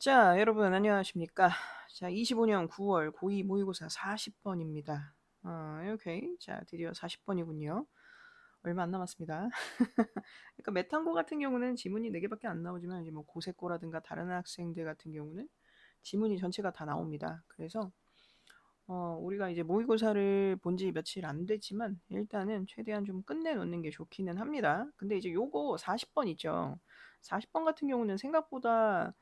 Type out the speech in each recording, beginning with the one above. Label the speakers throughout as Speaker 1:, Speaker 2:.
Speaker 1: 자, 여러분 안녕하십니까? 자, 25년 9월 고2 모의고사 40번입니다. 오케이. 자, 드디어 40번이군요. 얼마 안 남았습니다. 그러니까 메탄고 같은 경우는 지문이 4개밖에 안 나오지만 이제 뭐 고세고라든가 다른 학생들 같은 경우는 지문이 전체가 다 나옵니다. 그래서 우리가 이제 모의고사를 본지 며칠 안 됐지만 일단은 최대한 좀 끝내놓는 게 좋기는 합니다. 근데 이제 요거 40번 있죠. 40번 같은 경우는 생각보다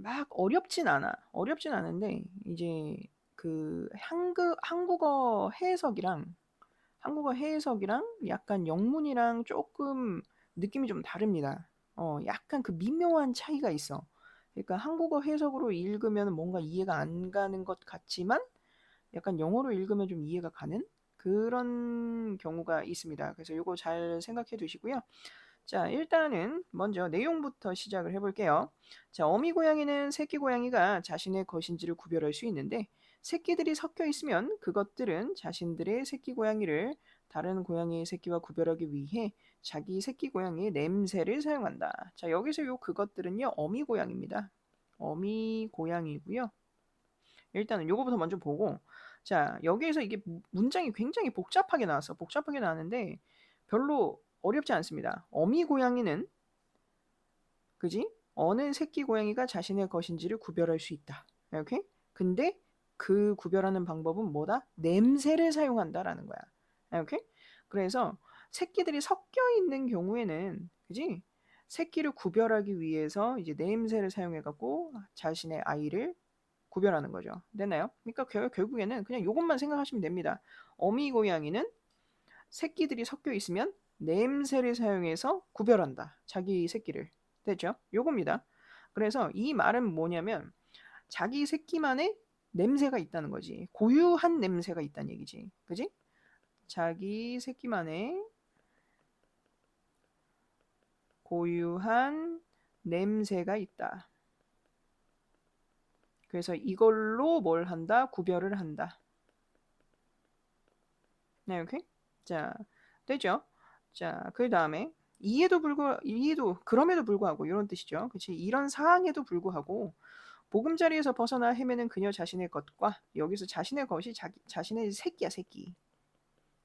Speaker 1: 막 어렵진 않아. 어렵진 않은데 이제 그 한국어 해석이랑 약간 영문이랑 조금 느낌이 좀 다릅니다. 약간 그 미묘한 차이가 있어. 그러니까 한국어 해석으로 읽으면 뭔가 이해가 안 가는 것 같지만 약간 영어로 읽으면 좀 이해가 가는 그런 경우가 있습니다. 그래서 요거 잘 생각해 두시고요. 자, 일단은 먼저 내용부터 시작을 해볼게요. 자, 어미 고양이는 새끼 고양이가 자신의 것인지를 구별할 수 있는데, 새끼들이 섞여 있으면 그것들은 자신들의 새끼 고양이를 다른 고양이의 새끼와 구별하기 위해 자기 새끼 고양이의 냄새를 사용한다. 자, 여기서 요 그것들은요, 어미 고양이입니다. 어미 고양이고요. 일단은 요거부터 먼저 보고, 자, 여기에서 이게 문장이 굉장히 복잡하게 나왔어. 복잡하게 나왔는데 별로 어렵지 않습니다. 어미 고양이는 그지? 어느 새끼 고양이가 자신의 것인지를 구별할 수 있다. 이렇게? 근데 그 구별하는 방법은 뭐다? 냄새를 사용한다라는 거야. 이렇게? 그래서 새끼들이 섞여 있는 경우에는 그지? 새끼를 구별하기 위해서 이제 냄새를 사용해 갖고 자신의 아이를 구별하는 거죠. 됐나요? 그러니까 결국에는 그냥 이것만 생각하시면 됩니다. 어미 고양이는 새끼들이 섞여 있으면 냄새를 사용해서 구별한다. 자기 새끼를. 됐죠? 요겁니다. 그래서 이 말은 뭐냐면 자기 새끼만의 냄새가 있다는 거지. 고유한 냄새가 있다는 얘기지. 그지? 자기 새끼만의 고유한 냄새가 있다. 그래서 이걸로 뭘 한다? 구별을 한다. 네, 이렇게. 자, 됐죠? 자, 그 다음에 그럼에도 불구하고 이런 뜻이죠. 그치? 이런 사항에도 불구하고 보금자리에서 벗어나 헤매는 그녀 자신의 것과 여기서 자신의 것이 자신의 새끼야, 새끼.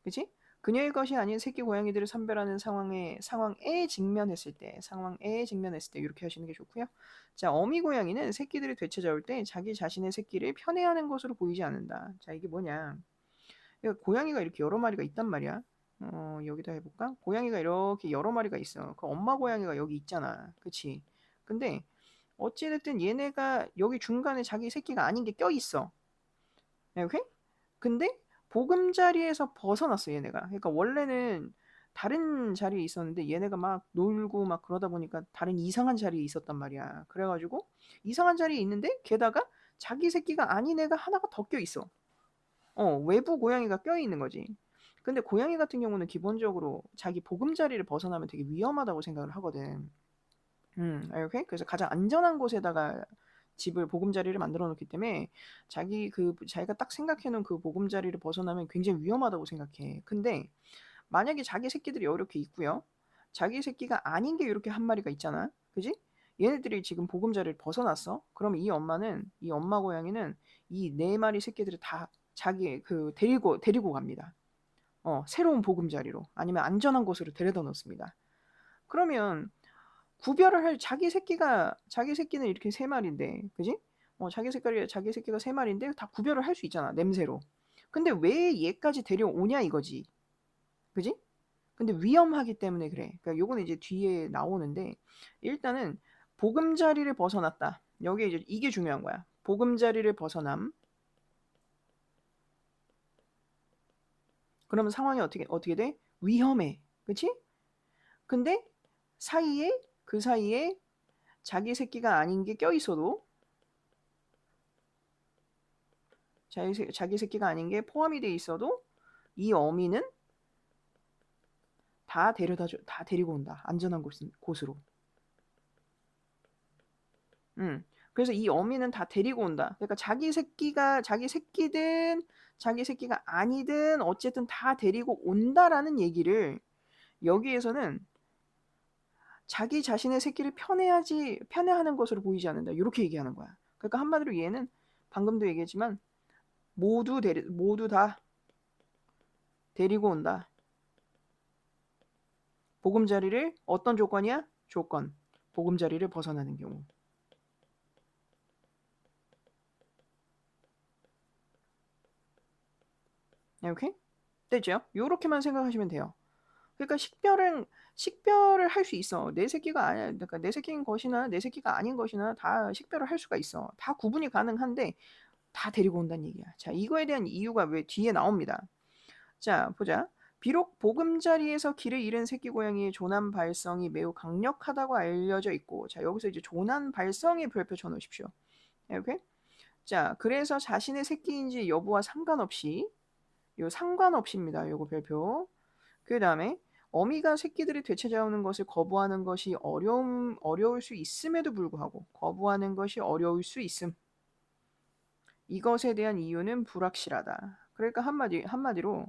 Speaker 1: 그치? 그녀의 것이 아닌 새끼 고양이들을 선별하는 상황에 직면했을 때 이렇게 하시는 게 좋고요. 자, 어미 고양이는 새끼들을 되찾아올 때 자기 자신의 새끼를 편애하는 것으로 보이지 않는다. 자, 이게 뭐냐? 그러니까 고양이가 이렇게 여러 마리가 있단 말이야. 여기다 해볼까? 고양이가 이렇게 여러 마리가 있어. 그 엄마 고양이가 여기 있잖아. 그치? 근데 어찌됐든 얘네가 여기 중간에 자기 새끼가 아닌 게 껴있어. 오케이? 근데 보금자리에서 벗어났어, 얘네가. 그러니까 원래는 다른 자리에 있었는데 얘네가 막 놀고 막 그러다 보니까 다른 이상한 자리에 있었단 말이야. 그래가지고 이상한 자리에 있는데 게다가 자기 새끼가 아닌 애가 하나가 더 껴있어. 외부 고양이가 껴있는 거지. 근데 고양이 같은 경우는 기본적으로 자기 보금자리를 벗어나면 되게 위험하다고 생각을 하거든. 이렇게 그래서 가장 안전한 곳에다가 집을 보금자리를 만들어 놓기 때문에 자기가 딱 생각해 놓은 그 보금자리를 벗어나면 굉장히 위험하다고 생각해. 근데 만약에 자기 새끼들이 이렇게 있고요. 자기 새끼가 아닌 게 이렇게 한 마리가 있잖아. 그지? 얘네들이 지금 보금자리를 벗어났어. 그럼 이 엄마 고양이는 이 네 마리 새끼들을 다 자기 데리고 갑니다. 새로운 보금자리로 아니면 안전한 곳으로 데려다 놓습니다. 그러면 구별을 할 자기 새끼는 이렇게 세 마리인데, 그지? 자기 새끼가 세 마리인데 다 구별을 할 수 있잖아, 냄새로. 근데 왜 얘까지 데려오냐 이거지, 그지? 근데 위험하기 때문에 그래. 그러니까 요거는 이제 뒤에 나오는데 일단은 보금자리를 벗어났다. 여기 이제 이게 중요한 거야. 보금자리를 벗어남. 그러면 상황이 어떻게 돼? 위험해, 그치? 근데 그 사이에 자기 새끼가 아닌 게 껴있어도 자기 새끼가 아닌 게 포함이 돼 있어도 이 어미는 다 데리고 온다. 안전한 곳으로. 음. 그래서 이 어미는 다 데리고 온다. 그러니까 자기 새끼든 자기 새끼가 아니든 어쨌든 다 데리고 온다라는 얘기를 여기에서는 자기 자신의 새끼를 편애하는 것으로 보이지 않는다. 이렇게 얘기하는 거야. 그러니까 한마디로 얘는 방금도 얘기했지만 모두 다 데리고 온다. 보금자리를 어떤 조건이야? 조건. 보금자리를 벗어나는 경우. 오케이? 됐죠? 요렇게만 생각하시면 돼요. 그러니까 식별을 할 수 있어. 내 새끼가 아니야. 그러니까 내 새끼인 것이나 내 새끼가 아닌 것이나 다 식별을 할 수가 있어. 다 구분이 가능한데 다 데리고 온다는 얘기야. 자, 이거에 대한 이유가 왜 뒤에 나옵니다. 자, 보자. 비록 보금자리에서 길을 잃은 새끼 고양이의 조난 발성이 매우 강력하다고 알려져 있고, 자, 여기서 이제 조난 발성의 별표 쳐놓으십시오. 이렇게. 자, 그래서 자신의 새끼인지 여부와 상관없이, 요 상관없이입니다. 요거 별표. 그 다음에 어미가 새끼들이 되찾아오는 것을 거부하는 것이 어려울 수 있음에도 불구하고, 거부하는 것이 어려울 수 있음. 이것에 대한 이유는 불확실하다. 그러니까 한마디로,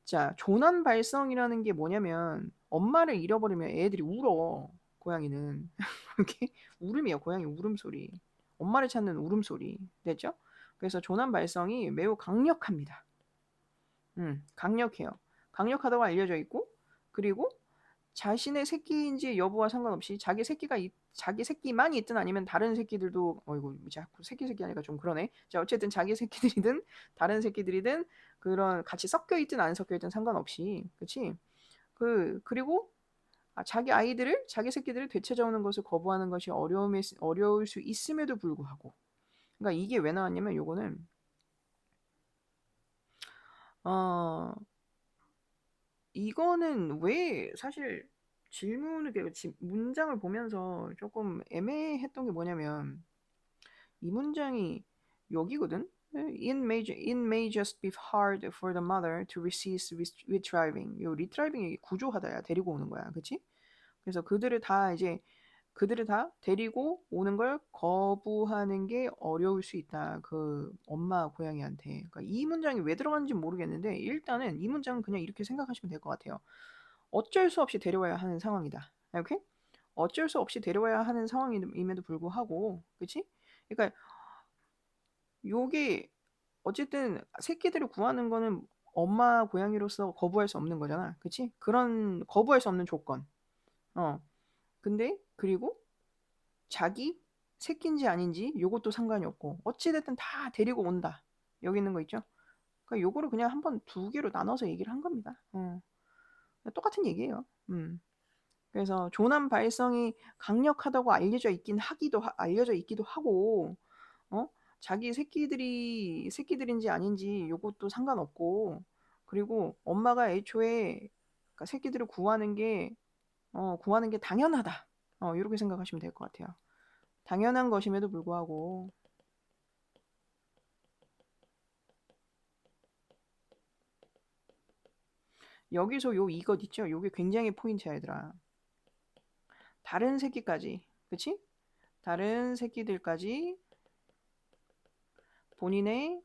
Speaker 1: 자, 조난 발성이라는 게 뭐냐면, 엄마를 잃어버리면 애들이 울어. 고양이는. 이렇게 울음이에요. 고양이 울음소리. 엄마를 찾는 울음소리. 됐죠? 그래서 조난 발성이 매우 강력합니다. 강력해요. 강력하다고 알려져 있고, 그리고 자신의 새끼인지 여부와 상관없이 자기 새끼만 있든 아니면 다른 새끼들도 어이구 자꾸 새끼 하니까 좀 그러네. 자, 어쨌든 자기 새끼들이든 다른 새끼들이든 그런 같이 섞여 있든 안 섞여 있든 상관없이, 그렇지? 그리고 자기 새끼들을 되찾아오는 것을 거부하는 것이 어려울 수 있음에도 불구하고, 그러니까 이게 왜 나왔냐면 요거는 어 이거는 왜 사실 문장을 보면서 조금 애매했던 게 뭐냐면 이 문장이 여기거든. It may just be hard for the mother to resist retrieving. 요 retrieving이 구조하다야 데리고 오는 거야, 그렇지? 그래서 그들을 다 데리고 오는 걸 거부하는 게 어려울 수 있다. 그 엄마 고양이한테. 그러니까 이 문장이 왜 들어갔는지 모르겠는데 일단은 이 문장은 그냥 이렇게 생각하시면 될 것 같아요. 어쩔 수 없이 데려와야 하는 상황이다. 이렇게? 어쩔 수 없이 데려와야 하는 상황임에도 불구하고, 그치? 그러니까 요게 어쨌든 새끼들을 구하는 거는 엄마 고양이로서 거부할 수 없는 거잖아. 그치? 그런 거부할 수 없는 조건. 어. 근데 그리고 자기 새끼인지 아닌지 요것도 상관이 없고 어찌됐든 다 데리고 온다. 여기 있는 거 있죠? 그러니까 요거를 그냥 한번 두 개로 나눠서 얘기를 한 겁니다. 똑같은 얘기예요. 그래서 조남 발성이 강력하다고 알려져 있기도 하고, 어? 자기 새끼들인지 아닌지 요것도 상관없고, 그리고 엄마가 애초에 그러니까 새끼들을 구하는 게 당연하다. 이렇게 생각하시면 될 것 같아요. 당연한 것임에도 불구하고, 여기서 이것 있죠? 요게 굉장히 포인트야, 얘들아. 다른 새끼까지, 그치? 다른 본인의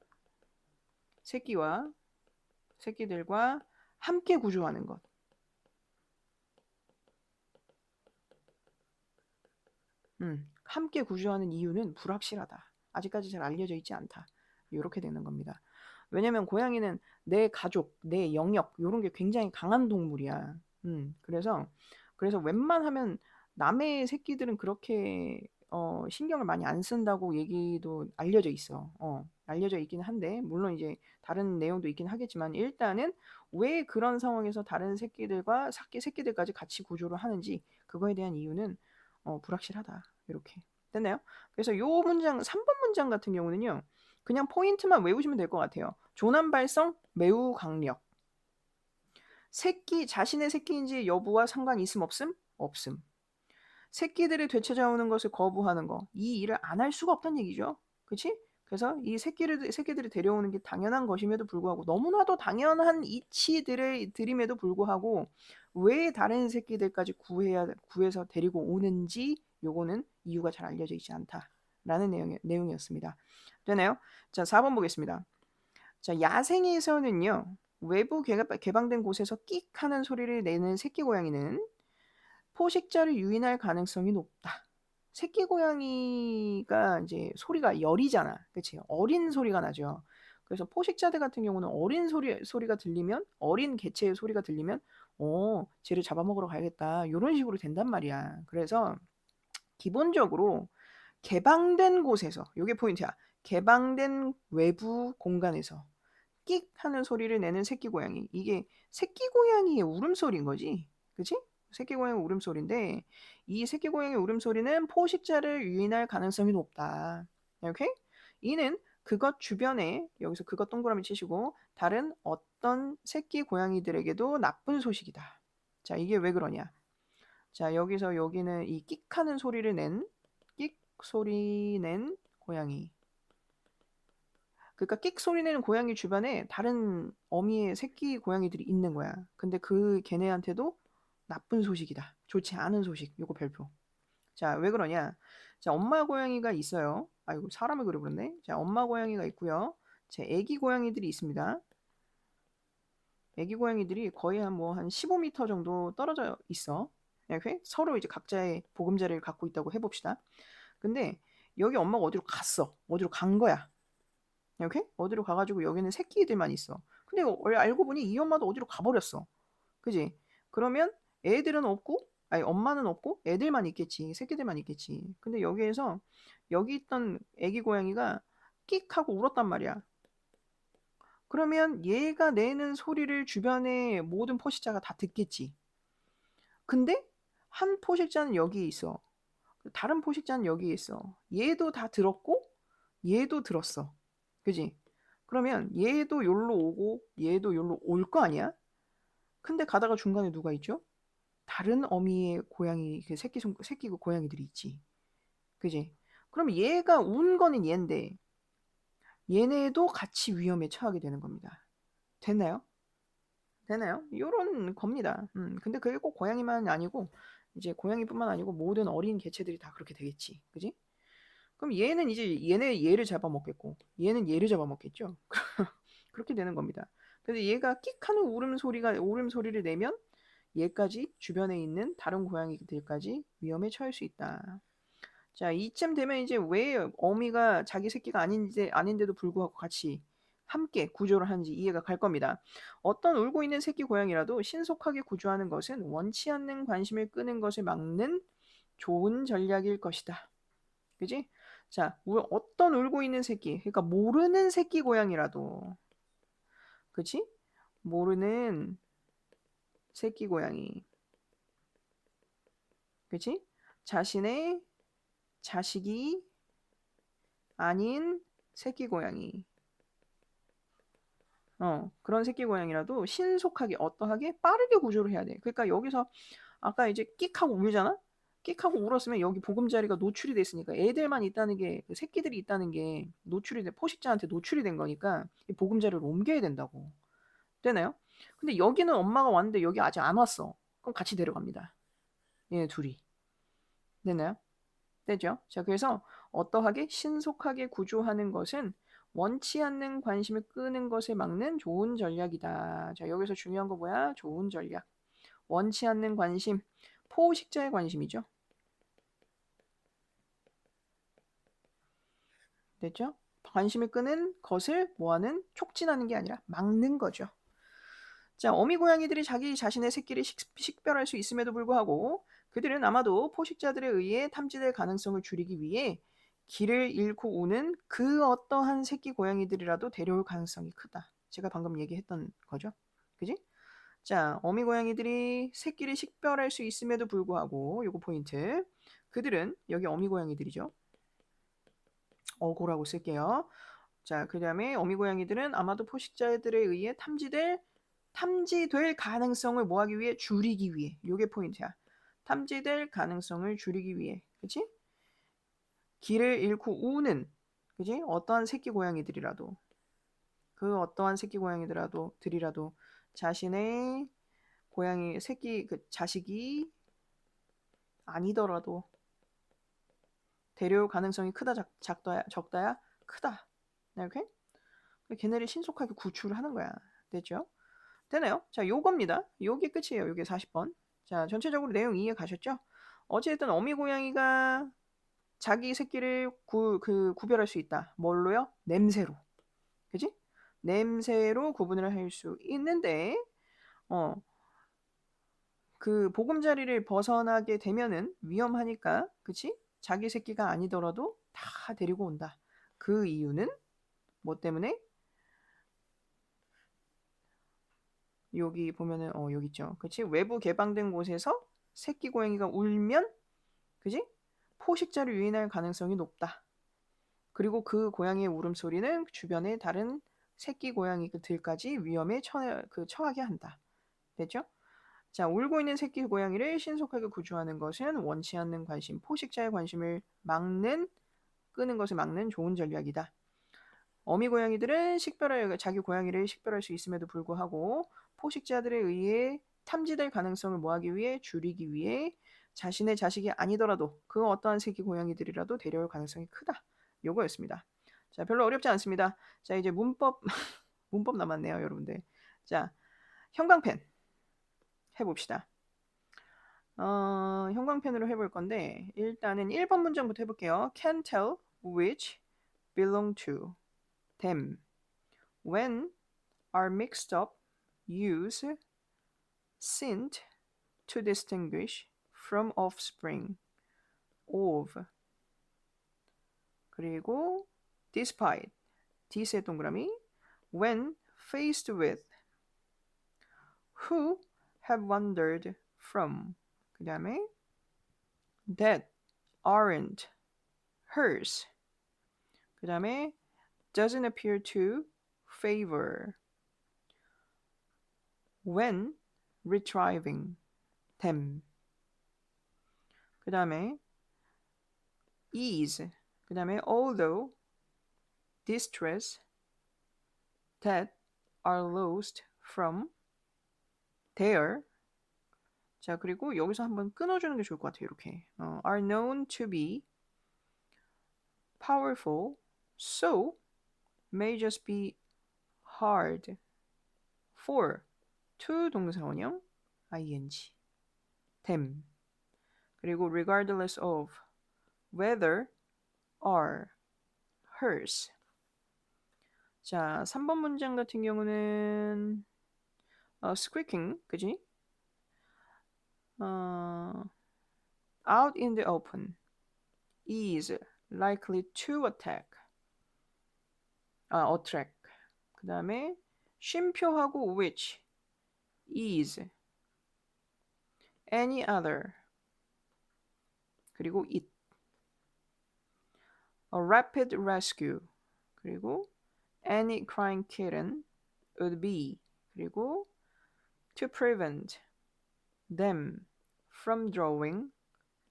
Speaker 1: 새끼들과 함께 구조하는 것. 함께 구조하는 이유는 불확실하다. 아직까지 잘 알려져 있지 않다. 이렇게 되는 겁니다. 왜냐면 고양이는 내 가족, 내 영역 이런 게 굉장히 강한 동물이야. 그래서 웬만하면 남의 새끼들은 그렇게 신경을 많이 안 쓴다고 얘기도 알려져 있어. 알려져 있긴 한데 물론 이제 다른 내용도 있긴 하겠지만 일단은 왜 그런 상황에서 다른 새끼들까지 같이 구조를 하는지 그거에 대한 이유는 불확실하다. 이렇게 됐나요? 그래서 요 문장 3번 문장 같은 경우는요. 그냥 포인트만 외우시면 될 것 같아요. 조남 발성 매우 강력. 자신의 새끼인지 여부와 상관 있음 없음? 없음. 새끼들이 되찾아오는 것을 거부하는 거. 이 일을 안 할 수가 없다는 얘기죠. 그치? 그래서 이 새끼들을 데려오는 게 당연한 것임에도 불구하고 너무나도 당연한 이치들임에도 불구하고 왜 다른 새끼들까지 구해서 데리고 오는지 요거는 이유가 잘 알려져 있지 않다라는 내용이었습니다. 되나요? 자, 4번 보겠습니다. 자, 야생에서는요. 외부 개방된 곳에서 끽 하는 소리를 내는 새끼 고양이는 포식자를 유인할 가능성이 높다. 새끼 고양이가 이제 소리가 열이잖아. 그치? 어린 소리가 나죠. 그래서 포식자들 같은 경우는 어린 소리가 들리면, 어린 개체의 소리가 들리면, 쟤를 잡아먹으러 가야겠다. 이런 식으로 된단 말이야. 그래서 기본적으로 개방된 곳에서, 요게 포인트야. 개방된 외부 공간에서 끽 하는 소리를 내는 새끼 고양이. 이게 새끼 고양이의 울음소리인 거지. 그치? 새끼 고양이 울음소리인데, 이 새끼 고양이 울음소리는 포식자를 유인할 가능성이 높다. 오케이? 이는 그것 주변에, 여기서 그것 동그라미 치시고, 다른 어떤 새끼 고양이들에게도 나쁜 소식이다. 자, 이게 왜 그러냐? 자, 여기서 여기는 이 끽 하는 소리를 낸, 끽 소리 낸 고양이. 그러니까 끽 소리 내는 고양이 주변에 다른 어미의 새끼 고양이들이 있는 거야. 근데 그 걔네한테도 나쁜 소식이다. 좋지 않은 소식. 요거 별표. 자, 왜 그러냐? 자, 엄마 고양이가 있어요. 아이고, 사람을 그려버렸네. 자, 엄마 고양이가 있고요. 제 애기 고양이들이 있습니다. 애기 고양이들이 거의 한 15m 정도 떨어져 있어. 이렇게 서로 이제 각자의 보금자리를 갖고 있다고 해봅시다. 근데 여기 엄마가 어디로 갔어. 어디로 간 거야. 이렇게 어디로 가가지고 여기는 새끼들만 있어. 근데 원래 알고 보니 이 엄마도 어디로 가버렸어. 그지? 그러면 애들은 없고, 아니 엄마는 없고 애들만 있겠지. 새끼들만 있겠지. 근데 여기에서 여기 있던 애기 고양이가 끽 하고 울었단 말이야. 그러면 얘가 내는 소리를 주변의 모든 포식자가 다 듣겠지. 근데 한 포식자는 여기 있어. 다른 포식자는 여기 있어. 얘도 다 들었고 얘도 들었어. 그지? 그러면 얘도 여기로 오고 얘도 여기로 올 거 아니야? 근데 가다가 중간에 누가 있죠? 다른 어미의 고양이, 그 새끼 그 고양이들이 있지. 그지? 그럼 얘가 운 거는 얘인데 얘네도 같이 위험에 처하게 되는 겁니다. 됐나요? 되나요? 요런 겁니다. 근데 그게 꼭 고양이만 아니고 이제 고양이뿐만 아니고 모든 어린 개체들이 다 그렇게 되겠지. 그지? 그럼 얘는 이제 얘를 잡아먹겠고 얘는 얘를 잡아먹겠죠. 그렇게 되는 겁니다. 그래서 얘가 끽하는 울음소리를 내면 얘까지 주변에 있는 다른 고양이들까지 위험에 처할 수 있다. 자, 이쯤 되면 이제 왜 어미가 자기 새끼가 아닌데도 불구하고 같이 함께 구조를 하는지 이해가 갈 겁니다. 어떤 울고 있는 새끼 고양이라도 신속하게 구조하는 것은 원치 않는 관심을 끄는 것을 막는 좋은 전략일 것이다. 그지? 자, 어떤 울고 있는 새끼, 그러니까 모르는 새끼 고양이라도, 그치? 모르는 새끼 고양이, 그치? 자신의 자식이 아닌 새끼 고양이, 그런 새끼 고양이라도 신속하게 어떠하게 빠르게 구조를 해야 돼. 그러니까 여기서 아까 이제 끽하고 울잖아? 끽하고 울었으면 여기 보금자리가 노출이 됐으니까 애들만 있다는 게, 그 새끼들이 있다는 게 포식자한테 노출이 된 거니까 이 보금자리를 옮겨야 된다고. 되나요? 근데 여기는 엄마가 왔는데 여기 아직 안 왔어. 그럼 같이 데려갑니다. 얘네 둘이. 되나요? 되죠? 자, 그래서 어떠하게 신속하게 구조하는 것은 원치 않는 관심을 끄는 것을 막는 좋은 전략이다. 자, 여기서 중요한 거 뭐야? 좋은 전략. 원치 않는 관심. 포식자의 관심이죠. 됐죠? 관심을 끄는 것을 뭐하는? 촉진하는 게 아니라 막는 거죠. 자, 어미 고양이들이 자기 자신의 새끼를 식별할 수 있음에도 불구하고 그들은 아마도 포식자들에 의해 탐지될 가능성을 줄이기 위해 길을 잃고 오는 그 어떠한 새끼 고양이들이라도 데려올 가능성이 크다. 제가 방금 얘기했던 거죠. 그지? 자, 어미 고양이들이 새끼를 식별할 수 있음에도 불구하고 요거 포인트. 그들은 여기 어미 고양이들이죠. 어고라고 쓸게요. 자, 그 다음에 어미 고양이들은 아마도 포식자들에 의해 탐지될 가능성을 뭐하기 위해? 줄이기 위해. 요게 포인트야. 탐지될 가능성을 줄이기 위해. 그치? 길을 잃고 우는, 그치? 어떠한 새끼 고양이들이라도, 그 어떠한 새끼 들이라도 자신의 새끼, 그 자식이 아니더라도 데려올 가능성이 크다, 작다야, 적다야? 크다. 이렇게? 걔네를 신속하게 구출을 하는 거야. 됐죠? 되나요? 자, 요겁니다. 요게 끝이에요. 요게 40번. 자, 전체적으로 내용 이해 가셨죠? 어쨌든 어미 고양이가 자기 새끼를 구별할 수 있다. 뭘로요? 냄새로. 그지? 냄새로 구분을 할 수 있는데, 어, 그 보금자리를 벗어나게 되면은 위험하니까, 그치? 자기 새끼가 아니더라도 다 데리고 온다. 그 이유는 뭐 때문에? 여기 보면은 여기 있죠. 그치? 외부 개방된 곳에서 새끼 고양이가 울면, 그지? 포식자를 유인할 가능성이 높다. 그리고 그 고양이의 울음소리는 주변의 다른 새끼 고양이들까지 위험에 처하게 한다. 됐죠? 자, 울고 있는 새끼 고양이를 신속하게 구조하는 것은 원치 않는 관심, 포식자의 관심을 끄는 것을 막는 좋은 전략이다. 어미 고양이들은 자기 고양이를 식별할 수 있음에도 불구하고 포식자들에 의해 탐지될 가능성을 줄이기 위해 자신의 자식이 아니더라도 그 어떠한 새끼 고양이들이라도 데려올 가능성이 크다. 요거였습니다. 자, 별로 어렵지 않습니다. 자, 이제 문법 문법 남았네요, 여러분들. 자, 형광펜 해봅시다. 형광펜으로 해볼 건데 일단은 1번 문장부터 해볼게요. Can tell which belong to them. When are mixed up, use scent to distinguish from offspring of. 그리고 despite, this의 동그라미. When faced with, who have wandered from. 그 다음에 that aren't hers. 그 다음에 doesn't appear to favor. When retrieving them. 그 다음에 is. 그 다음에 although distress that are lost from their. 자, 그리고 여기서 한번 끊어주는 게 좋을 것 같아요. 이렇게 are known to be powerful, so may just be hard for. to 동사 원형 ing them. 그리고 regardless of whether are hers. 자, 3번 문장 같은 경우는 squeaking, 그지? Out in the open is likely to attract. 그 다음에 쉼표하고 which is any other. 그리고 it. A rapid rescue. 그리고 any crying kitten would be. 그리고 to prevent them from drawing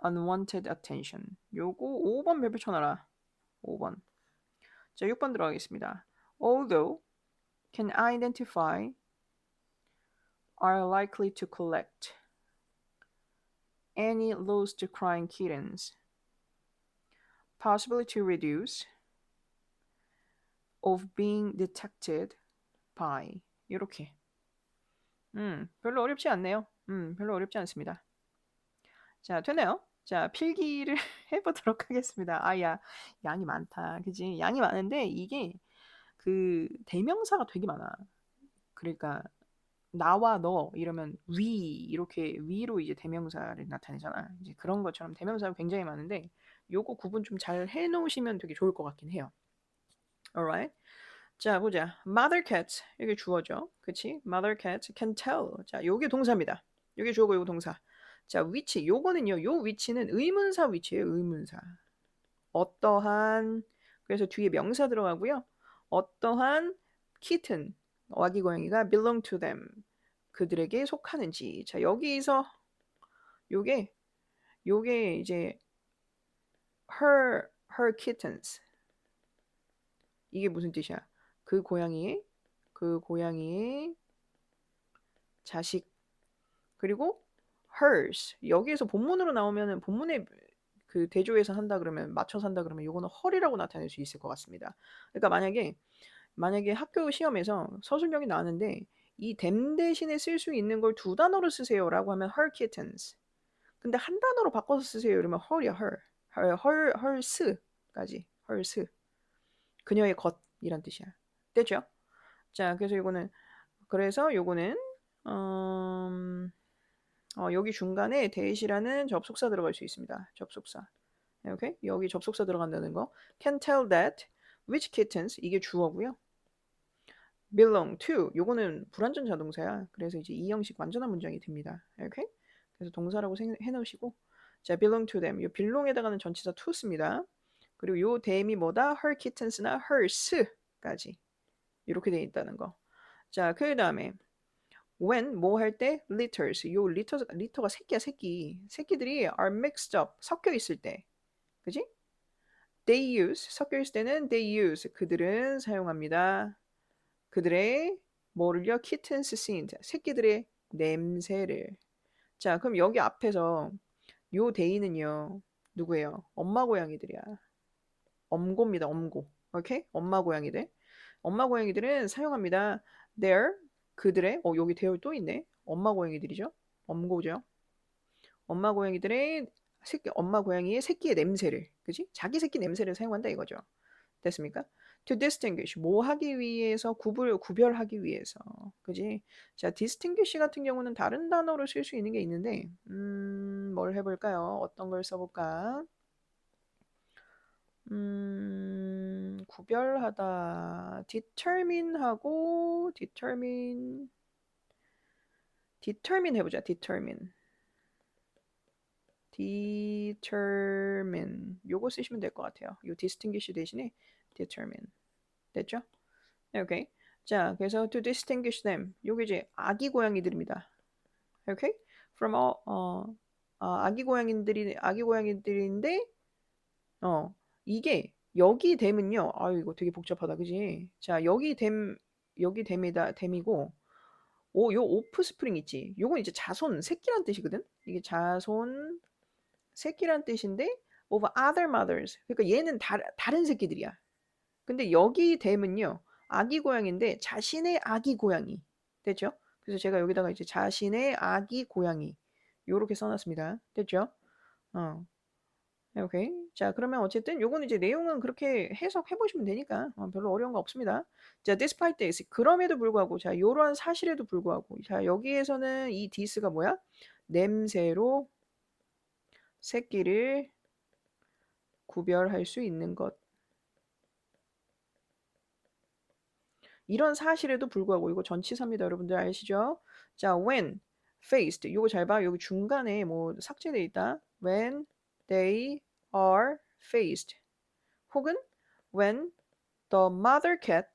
Speaker 1: unwanted attention. 요거 5번 별표 쳐놔라. 5번. 자, 6번 들어가겠습니다. Although can identify are likely to collect any lost crying kittens, possibly to reduce of being detected by. 이렇게. 별로 어렵지 않네요. 별로 어렵지 않습니다. 자, 되네요. 자, 필기를 해보도록 하겠습니다. 양이 많다. 그지? 양이 많은데 이게 그 대명사가 되게 많아. 그러니까 나와 너 이러면 이렇게 위로 이제 대명사를 나타내잖아. 이제 그런 것처럼 대명사가 굉장히 많은데 요거 구분 좀 잘 해놓으시면 되게 좋을 것 같긴 해요. Alright. 자, 보자. Mother cat 이게 주어죠. 그치? Mother cat can tell. 자, 요게 동사입니다. 요게 주어고 요거 동사. 자, 위치. 요거는요. 요 위치는 의문사 위치예요. 의문사. 어떠한. 그래서 뒤에 명사 들어가고요. 어떠한 kitten 아기 고양이가 belong to them. 그들에게 속하는지. 자, 여기서 요게 이제 her kittens. 이게 무슨 뜻이야? 그 고양이의 자식. 그리고 hers. 여기에서 본문으로 나오면은 본문에 그 대조해서 한다 그러면 맞춰서 한다 그러면 요거는 her이라고 나타낼 수 있을 것 같습니다. 그러니까 만약에 학교 시험에서 서술형이 나왔는데 이 them 대신에 쓸 수 있는 걸 두 단어로 쓰세요라고 하면 her kittens. 근데 한 단어로 바꿔서 쓰세요. 이러면 her이야, her. hers까지. hers. 그녀의 것이란 뜻이야. 됐죠? 자, 그래서 요거는 여기 중간에 that이라는 접속사 들어갈 수 있습니다. 접속사. 오케이? 여기 접속사 들어간다는 거. Can tell that which kittens 이게 주어고요. belong to 요거는 불완전 자동사야. 그래서 이제 이 형식 완전한 문장이 됩니다. 오케이? 그래서 동사라고 해놓으시고 자 belong to them 요 belong에다가는 전치사 to 씁니다. 그리고 요 them이 뭐다? her kittens나 hers까지 이렇게 돼 있다는 거. 자 그 다음에 when 뭐 할 때 litters 요 리터가 새끼야 새끼들이 are mixed up 섞여 있을 때 그지? they use 섞여 있을 때는 they use 그들은 사용합니다. 그들의 뭐를요? kittens scent 새끼들의 냄새를. 자 그럼 여기 앞에서 요 데이는요 누구예요? 엄마 고양이들이야. 엄고입니다. 엄고. 오케이? 엄마 고양이들. 엄마 고양이들은 사용합니다. their 그들의 여기 대열 또 있네. 엄마 고양이들이죠. 엄고죠. 엄마 고양이들의 엄마 고양이의 새끼의 냄새를 그지? 자기 새끼 냄새를 사용한다 이거죠. 됐습니까? To distinguish 뭐 하기 위해서 구별하기 위해서 그지? 자 distinguish 같은 경우는 다른 단어로 쓸 수 있는 게 있는데 뭘 해볼까요? 어떤 걸 써볼까? 구별하다 determine하고 determine 해보자. determine 요거 쓰시면 될 것 같아요. 요 distinguish 대신에 determine 됐죠? 네, 오케이. 자, 그래서 to distinguish them. 요게 이제 아기 고양이들입니다. 오케이? From 아기 고양이들인데 이게 여기 댐은요. 이거 되게 복잡하다. 그지? 자, 여기 댐이고 요 오프스프링 있지. 요건 이제 자손, 새끼란 뜻이거든. 이게 자손, 새끼란 뜻인데 of other mothers. 그러니까 얘는 다른 새끼들이야. 근데 여기 댐은요. 아기 고양인데 자신의 아기 고양이. 됐죠? 그래서 제가 여기다가 이제 자신의 아기 고양이 요렇게 써놨습니다. 됐죠? 오케이. 자, 그러면 어쨌든 요거는 이제 내용은 그렇게 해석해 보시면 되니까 별로 어려운 거 없습니다. 자, despite this. 그럼에도 불구하고 자, 요런 사실에도 불구하고 자, 여기에서는 이 this가 뭐야? 냄새로 새끼를 구별할 수 있는 것. 이런 사실에도 불구하고 이거 전치사입니다. 여러분들 아시죠? 자, when faced. 요거 잘 봐. 여기 중간에 뭐 삭제돼 있다. when they are faced. 혹은 when the mother cat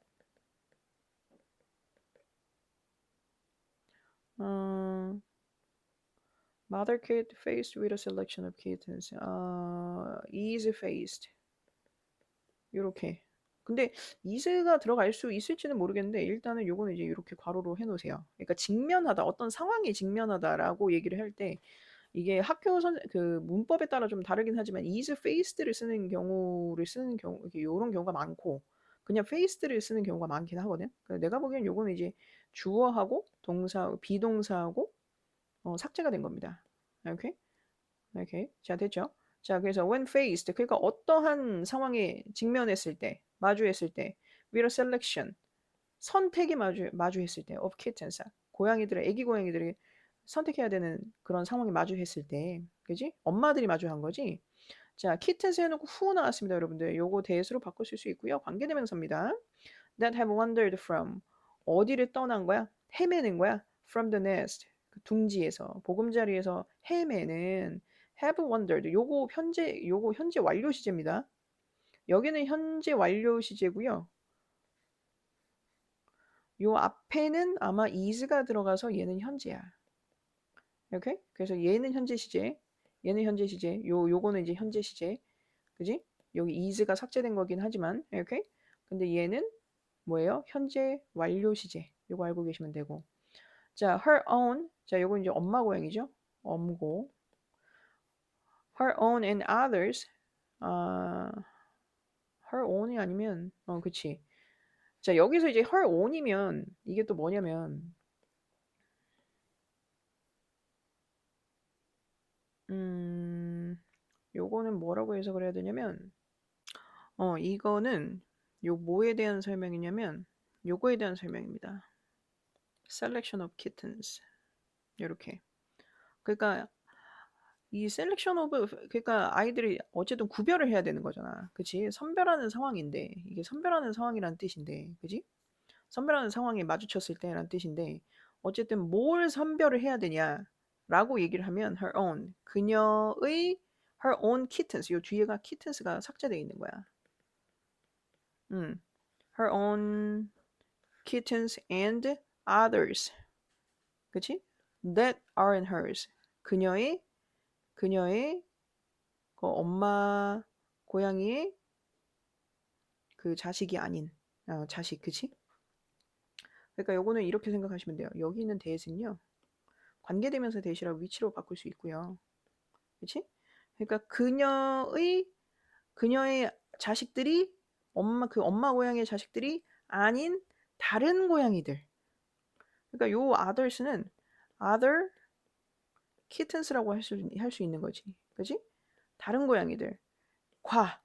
Speaker 1: mother cat faced with a selection of kittens is faced 요렇게 근데 is가 들어갈 수 있을지는 모르겠는데 일단은 요거는 이제 이렇게 괄호로 해놓으세요. 그러니까 직면하다 어떤 상황에 직면하다라고 얘기를 할 때 이게 그 문법에 따라 좀 다르긴 하지만 is faced를 쓰는 경우 이렇게 요런 경우가 많고 그냥 faced를 쓰는 경우가 많긴 하거든. 내가 보기엔 요거는 이제 주어하고 비동사하고 삭제가 된 겁니다. 오케이? 오케이. 자, 됐죠? 자, 그래서 when faced 그러니까 어떠한 상황에 직면했을 때, 마주했을 때 with a selection 선택이 마주했을 때 of kittens 애기 고양이들이 선택해야 되는 그런 상황에 마주했을 때 그지? 엄마들이 마주한 거지. 자, kittens 해놓고 who 나왔습니다, 여러분들. 요거 대수로 바꿔 쓸 수 있고요. 관계대명사입니다. That have wandered from 어디를 떠난 거야? 헤매는 거야. From the nest 그 둥지에서 보금자리에서 헤매는 have wandered 요거 현재 완료 시제입니다. 여기는 현재 완료 시제고요. 요 앞에는 아마 is가 들어가서 얘는 현재야. 오케이? 그래서 얘는 현재 시제, 요거는 이제 현재 시제, 그지? 여기 is가 삭제된 거긴 하지만, 오케이? 근데 얘는 뭐예요? 현재 완료 시제. 요거 알고 계시면 되고. 자, her own. 자, 요거 이제 엄마 고양이죠? 엄고. her own and others. her own이 아니면, 그치. 자, 여기서 이제 her own이면 이게 또 뭐냐면 요거는 뭐라고 해석을 해야 되냐면, 이거는 요 뭐에 대한 설명이냐면, 요거에 대한 설명입니다. Selection of kittens. 요렇게. 그러니까 이 selection of, 그러니까 아이들이 어쨌든 구별을 해야 되는 거잖아. 그치? 선별하는 상황인데, 이게 선별하는 상황이란 뜻인데, 그지? 선별하는 상황에 마주쳤을 때란 뜻인데, 어쨌든 뭘 선별을 해야 되냐라고 얘기를 하면 her own, 그녀의 her own kittens, 요 뒤에가 kittens가 삭제되어 있는 거야. her own kittens and others, 그치? that aren't hers, 그녀의 그 엄마 고양이의 그 자식이 아닌 자식, 그치? 그러니까 요거는 이렇게 생각하시면 돼요. 여기 있는 that은요, 관계대명사 that이라고 위치로 바꿀 수 있고요. 그치? 그러니까 그녀의 자식들이 그 엄마 고양이의 자식들이 아닌 다른 고양이들. 그러니까 요 others는 other kittens라고 할 수 있는 거지. 그치? 다른 고양이들. 과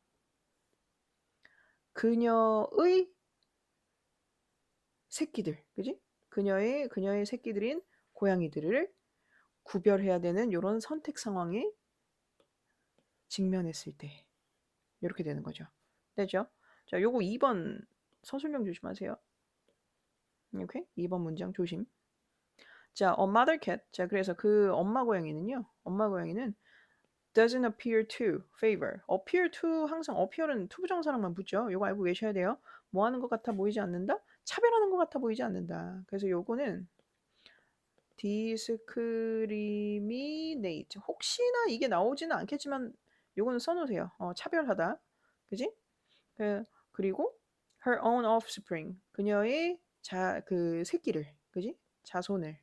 Speaker 1: 그녀의 새끼들. 그지? 그녀의 새끼들인 고양이들을 구별해야 되는 요런 선택 상황에 직면했을 때 이렇게 되는 거죠. 되죠? 자, 요거 2번 서술형 조심하세요. 오케이? 2번 문장 조심. 자, a mother cat. 자, 그래서 그 엄마 고양이는 doesn't appear to favor. appear to, 항상 appear은 투부정사랑만 붙죠. 요거 알고 계셔야 돼요. 뭐 하는 것 같아 보이지 않는다? 차별하는 것 같아 보이지 않는다. 그래서 요거는 discriminate. 혹시나 이게 나오지는 않겠지만 요거는 써놓으세요. 차별하다. 그지? 그리고 her own offspring. 그녀의 그 새끼를. 그지? 자손을.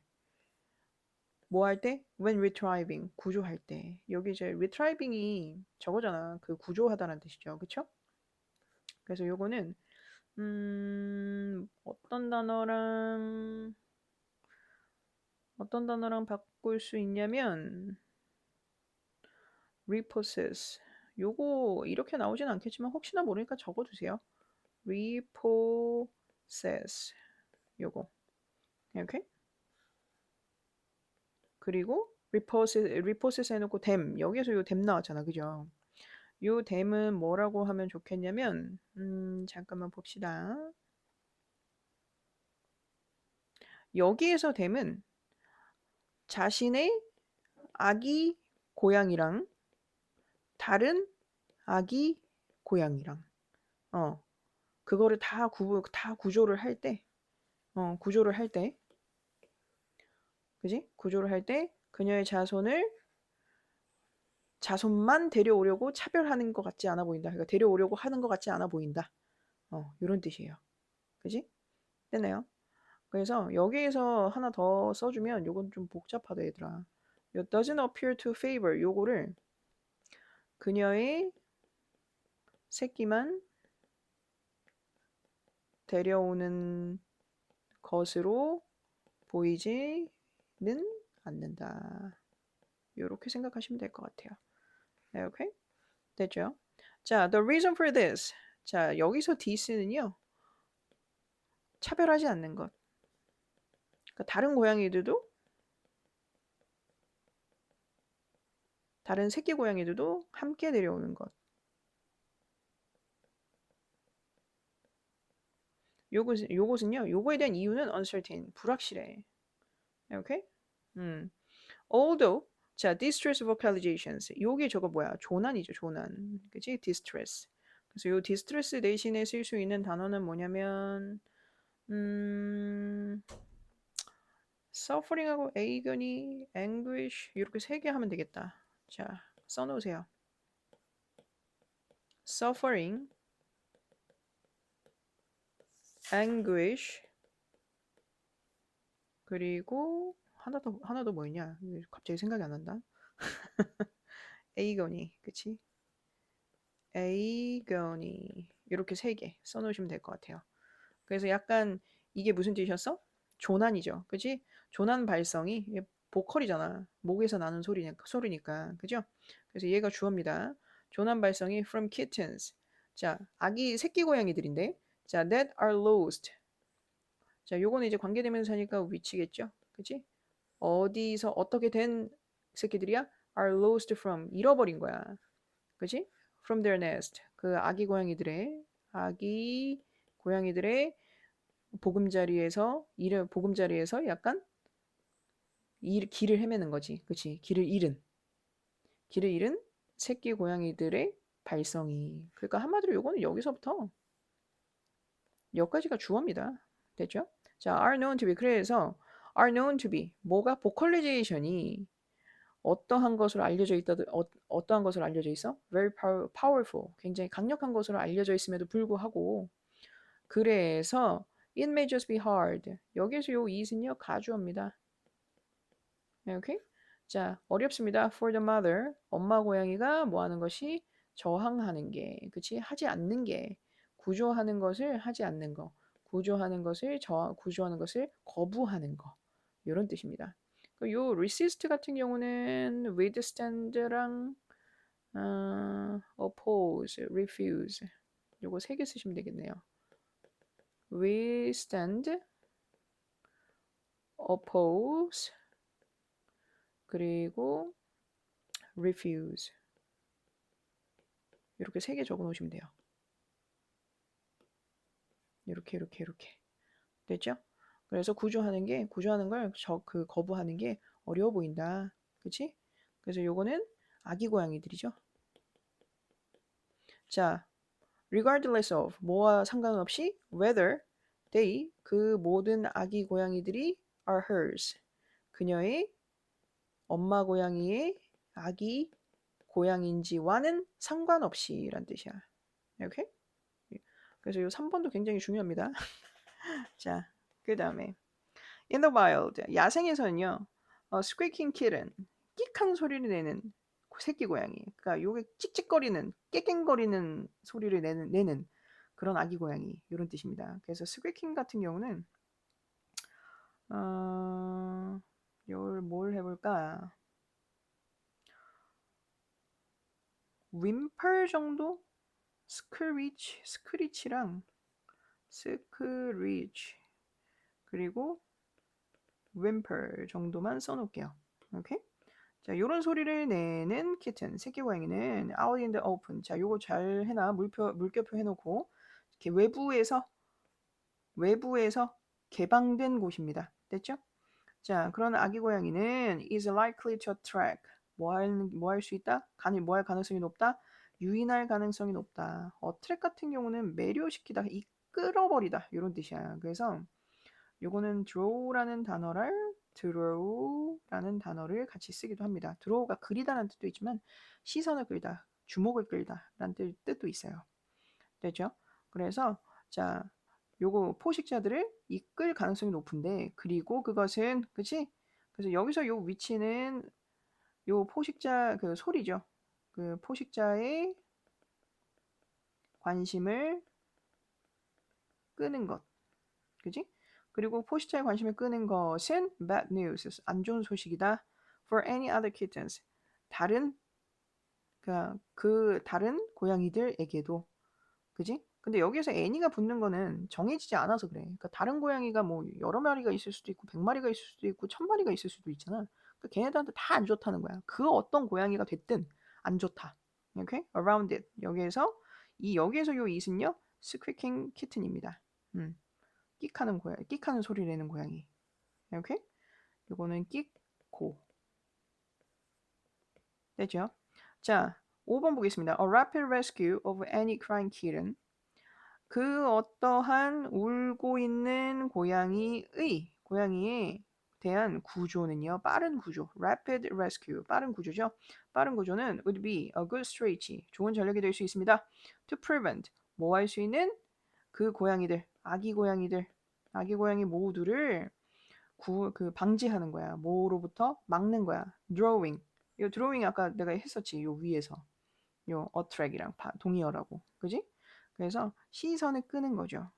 Speaker 1: 뭐 할 때? when retrieving. 구조할 때. 여기 이제 retrieving이 저거잖아. 그 구조하다라는 뜻이죠. 그쵸? 그래서 요거는 어떤 단어랑 바꿀 수 있냐면 repossess. 요거 이렇게 나오진 않겠지만 혹시나 모르니까 적어두세요. repossess. 요거. 이렇게. 그리고 repossess 해놓고 them. 여기에서 요 them 나왔잖아. 그죠? 요 them은 뭐라고 하면 좋겠냐면 잠깐만 봅시다. 여기에서 them은 자신의 아기 고양이랑 다른 아기 고양이랑 그거를 다 구조를 할 때, 그지? 구조를 할 때 그녀의 자손만 데려오려고 차별하는 것 같지 않아 보인다. 그러니까 데려오려고 하는 것 같지 않아 보인다. 이런 뜻이에요. 그지? 됐나요? 그래서 여기에서 하나 더 써주면 요건 좀 복잡하다 얘들아. 요 doesn't appear to favor 요거를 그녀의 새끼만 데려오는 것으로 보이지는 않는다. 이렇게 생각하시면 될 것 같아요. 네, 오케이? 됐죠? 자, the reason for this. 자, 여기서 this는요. 차별하지 않는 것. 그러니까 다른 새끼 고양이들도 함께 데려오는 것. 요거에 대한 이유는 uncertain, 불확실해. 오케이? Although, 자, distress vocalizations. 요게 저거 뭐야? 조난이죠, 조난. 그치? distress. 그래서 요 distress 대신에 쓸 수 있는 단어는 뭐냐면, suffering하고 agony, anguish 이렇게 세 개 하면 되겠다. 자, 써놓으세요. suffering, anguish, 그리고 하나 더 뭐였냐? 갑자기 생각이 안 난다. agony, 그치? agony 이렇게 세 개 써놓으시면 될 것 같아요. 그래서 약간 이게 무슨 뜻이었어? 조난이죠, 그치? 조난 발성이 보컬이잖아. 목에서 나는 소리니까. 그죠? 그래서 얘가 주어입니다. 조난 발성이 from kittens. 자, 아기 새끼 고양이들인데. 자, that are lost. 자, 요거는 이제 관계대명사니까 위치겠죠? 그치? 어디서 어떻게 된 새끼들이야? are lost from. 잃어버린 거야. 그치? from their nest. 그 아기 고양이들의 보금자리에서 약간 길을 헤매는 거지. 그치? 길을 잃은 새끼 고양이들의 발성이. 그러니까 한마디로 요거는 여기서부터 여기까지가 주어입니다. 됐죠? 자, are known to be. 그래서 are known to be. 뭐가 보컬리제이션이 어떠한 것으로 알려져 있다. 어떠한 것으로 알려져 있어? Very powerful. 굉장히 강력한 것으로 알려져 있음에도 불구하고 그래서 it may just be hard. 여기에서 요 is는요 가주어입니다. 오케이? 자, 어렵습니다. For the mother, 엄마 고양이가 뭐 하는 것이 저항하는 게, 그치? 하지 않는 게, 구조하는 것을 하지 않는 거, 구조하는 것을 거부하는 거, 이런 뜻입니다. 요 resist 같은 경우는 withstand랑 oppose, refuse, 요거 세 개 쓰시면 되겠네요. withstand, oppose, 그리고 refuse. 이렇게 세 개 적어 놓으시면 돼요. 이렇게. 됐죠? 그래서 구조하는 걸 거부하는 게 어려워 보인다. 그치? 그래서 요거는 아기 고양이들이죠. 자, regardless of, 뭐와 상관없이 whether they, 그 모든 아기 고양이들이 are hers, 그녀의 엄마 고양이의 아기 고양인지와는 상관없이 란 뜻이야. 이렇게? 그래서 이 3번도 굉장히 중요합니다. 자, 그 다음에 in the wild, 야생에서는요. squeaking kitten, 끽한 소리를 내는 새끼 고양이. 그러니까 요게 찍찍거리는, 깨갱거리는 소리를 내는 그런 아기 고양이 이런 뜻입니다. 그래서 squeaking 같은 경우는 이걸 뭘 해볼까? whimper 정도? 스크리치랑 스크리치 그리고 whimper 정도만 써놓을게요. 오케이? 자, 요런 소리를 내는 키튼, 새끼 고양이는 out in the open. 자, 요거 잘 해놔. 물결표 해놓고 이렇게 외부에서 개방된 곳입니다. 됐죠? 자, 그런 아기 고양이는 is likely to attract. 뭐 할 수 있다? 뭐 할 가능성이 높다? 유인할 가능성이 높다. attract 같은 경우는 매료시키다, 이끌어버리다 이런 뜻이야. 그래서 요거는 draw라는 단어를 같이 쓰기도 합니다. draw가 그리다라는 뜻도 있지만 시선을 끌다, 주목을 끌다라는 뜻도 있어요. 됐죠? 그래서 자, 요거 포식자들을 이끌 가능성이 높은데 그리고 그것은 그치? 그래서 여기서 요 위치는 요 포식자 그 소리죠. 그 포식자의 관심을 끄는 것. 그지? 그리고 포식자의 관심을 끄는 것은 bad news, 안 좋은 소식이다. For any other kittens, 그 다른 고양이들에게도, 그지? 근데 여기에서 any가 붙는 거는 정해지지 않아서 그래. 그러니까 다른 고양이가 뭐 여러 마리가 있을 수도 있고 100마리가 있을 수도 있고 1000마리가 있을 수도 있잖아. 그러니까 걔네들한테 다 안 좋다는 거야. 그 어떤 고양이가 됐든 안 좋다. 오케이? Around it. 여기에서 요 it은요 squeaking kitten입니다. 끽하는 소리 내는 고양이. 오케이? 요거는 끽고. 됐죠? 자, 5번 보겠습니다. A rapid rescue of any crying kitten. 그 어떠한 울고 있는 고양이에 대한 구조는요. 빠른 구조. rapid rescue. 빠른 구조죠. 빠른 구조는 would be a good strategy. 좋은 전략이 될 수 있습니다. to prevent. 뭐 할 수 있는 그 고양이들, 아기 고양이 모두를 방지하는 거야. 뭐로부터 막는 거야. drawing. 이 drawing 아까 내가 했었지. 요 위에서. 요 attract이랑 동의어라고. 그지? 그래서 시선을 끄는 거죠.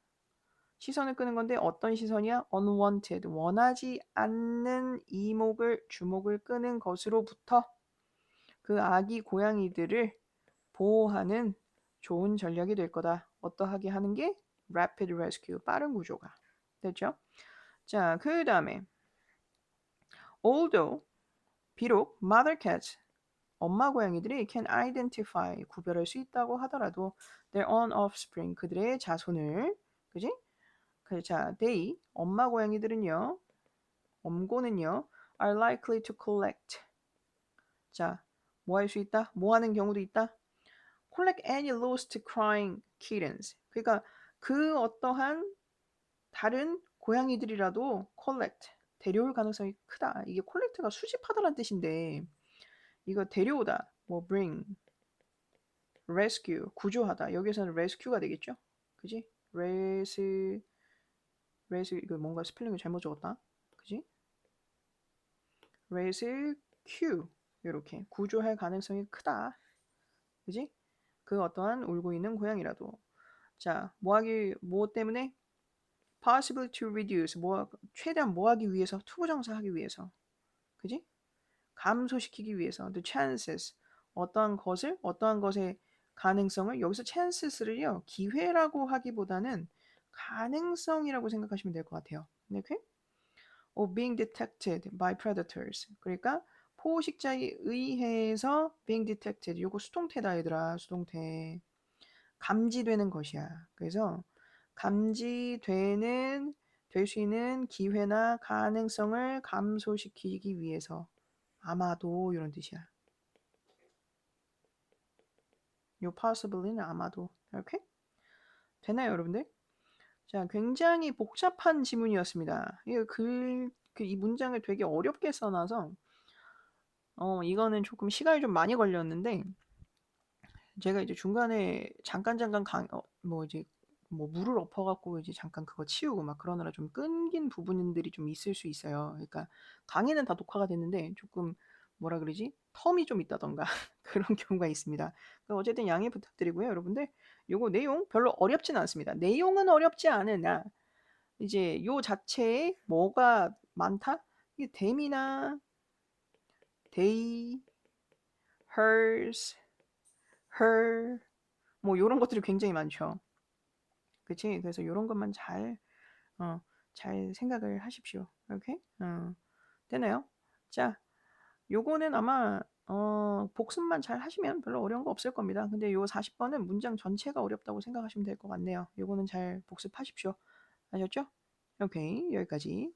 Speaker 1: 시선을 끄는 건데 어떤 시선이야? unwanted. 원하지 않는 이목을 주목을 끄는 것으로부터 그 아기 고양이들을 보호하는 좋은 전략이 될 거다. 어떠하게 하는 게? rapid rescue. 빠른 구조가. 됐죠? 자, 그 다음에 although 비록 mother cats 엄마 고양이들이 can identify 구별할 수 있다고 하더라도 their own offspring 그들의 자손을 그지? 자, they 엄마 고양이들은요. 엄고는요. are likely to collect. 자, 뭐 할 수 있다? 뭐 하는 경우도 있다? collect any lost crying kittens. 그러니까 그 어떠한 다른 고양이들이라도 collect 데려올 가능성이 크다. 이게 collect가 수집하다라는 뜻인데 이거 데려오다. 뭐 bring, rescue 구조하다. 여기서는 rescue가 되겠죠? 그지? 이거 뭔가 스펠링을 잘못 적었다. 그지? rescue 이렇게 구조할 가능성이 크다. 그지? 그 어떠한 울고 있는 고양이라도. 자, 뭐 때문에? possible to reduce 최대한 뭐하기 위해서? 투부정사하기 위해서. 그지? 감소시키기 위해서. the chances 어떠한 것의 가능성을 여기서 chances를요 기회라고 하기보다는 가능성이라고 생각하시면 될 것 같아요. 이렇게 of being detected by predators. 그러니까 포식자에 의해서 being detected. 요거 수동태다 얘들아. 수동태. 감지되는 것이야. 그래서 될 수 있는 기회나 가능성을 감소시키기 위해서 아마도 이런 뜻이야. 요 possibly는 아마도. 이렇게 되나요, 여러분들? 자, 굉장히 복잡한 지문이었습니다. 이 문장을 되게 어렵게 써놔서 이거는 조금 시간이 좀 많이 걸렸는데 제가 이제 중간에 잠깐 이제 뭐 물을 엎어갖고 이제 잠깐 그거 치우고 막 그러느라 좀 끊긴 부분들이 좀 있을 수 있어요. 그러니까 강의는 다 녹화가 됐는데 조금 뭐라 그러지? 텀이 좀 있다던가 그런 경우가 있습니다. 어쨌든 양해 부탁드리고요, 여러분들. 요거 내용 별로 어렵진 않습니다. 내용은 어렵지 않으나 이제 요 자체에 뭐가 많다? 이게 them이나 they, hers, her 뭐 요런 것들이 굉장히 많죠. 그치? 그래서 요런 것만 잘 생각을 하십시오. 이렇게? 되나요? 자, 요거는 아마 복습만 잘 하시면 별로 어려운 거 없을 겁니다. 근데 요 40번은 문장 전체가 어렵다고 생각하시면 될 것 같네요. 요거는 잘 복습하십시오. 아셨죠? 오케이, 여기까지.